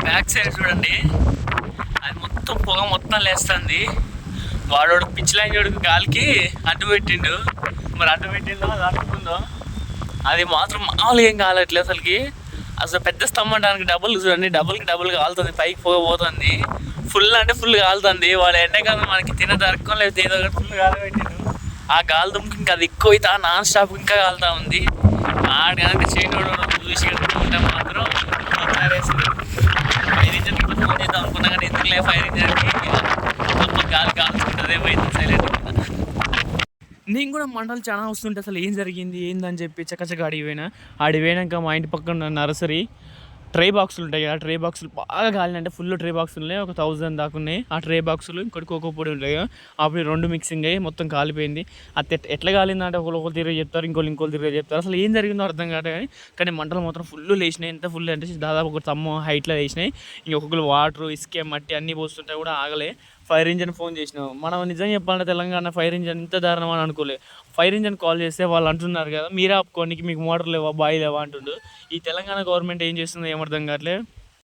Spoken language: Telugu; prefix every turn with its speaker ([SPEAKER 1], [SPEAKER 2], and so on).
[SPEAKER 1] బ్యాక్ సైడ్ చూడండి, అది మొత్తం పొగ మొత్తం లేస్తుంది. వాడు పిచ్చి లైన్ గాలికి అడ్డు పెట్టిండు. మరి అడ్డు పెట్టిందో అది అడ్డుకుందో అది మాత్రం మామూలుగా ఏం కాలట్లేదు అసలుకి. అసలు పెద్ద స్తంభం దానికి డబుల్ చూడండి, డబుల్ కాలుతుంది, పైకి పోతుంది. ఫుల్ అంటే ఫుల్ కాలుతుంది. వాడు ఎండాకాలం మనకి దొరకడం లేదు, ఏదో ఒకటి ఫుల్ గాలి పెట్టిండు. ఆ గాలి దుమ్కి ఇంకా అది ఎక్కువ అవుతా నాన్ స్టాప్ ఇంకా కాలుతా ఉంది. ఆడు కనుక చేయనోడు చూసి కట్టుకుంటే మాత్రం ఫైర్ ఇంజన్ ఫోన్ చేద్దాం అనుకున్నా కానీ ఎందుకులే, ఫైర్ ఇంజన్కి గాలి కాల్చుకుంటుంది పోయింది సైలెంట్గా. నేను కూడా మంటలు చాలా వస్తుంటే అసలు ఏం జరిగింది ఏందని చెప్పి చక్కచక్క ఆడిపోయినాక మా ఇంటి పక్కన నర్సరీ ట్రే బాక్సులు ఉంటాయి కదా, ట్రే బాక్సులు బాగా కాలినాయంటే ఫుల్ ట్రే బాక్సులు ఉన్నాయి, ఒక 1000 దాకా ఉన్నాయి. ఆ ట్రే బాక్సులు ఇంకోటి కోకో పొడి ఉంటాయి కదా, అప్పుడు 2 మిక్సింగ్ అయ్యి మొత్తం కాలిపోయింది. అది ఎట్లా కాలిందంటే ఒకరు తిరిగి చెప్తారు, ఇంకోళ్ళు తిరిగి చెప్తారు. అసలు ఏం జరిగిందో అర్థం కాదు కానీ మంటలు మాత్రం ఫుల్ లేచినాయి. ఎంత ఫుల్ అంటే దాదాపు ఒక తమ్మ హైట్లో లేచినాయి. ఇంకొకరు వాటర్ ఇసుక మట్టి అన్నీ పోస్తుంటే కూడా ఆగలే. ఫైర్ ఇంజన్ ఫోన్ చేసినాం. మనం నిజంగా చెప్పాలంటే తెలంగాణ ఫైర్ ఇంజన్ ఇంత దారుణం అని అనుకోలే. ఫైర్ ఇంజన్ కాల్ చేస్తే వాళ్ళు అంటున్నారు కదా, మీరే ఆపుకోనికి మీకు మోటార్ లేవా బాయ్ లేవా అంటుండు. ఈ తెలంగాణ గవర్నమెంట్ ఏం చేస్తుందో ఏమర్థం కావట్లేదు.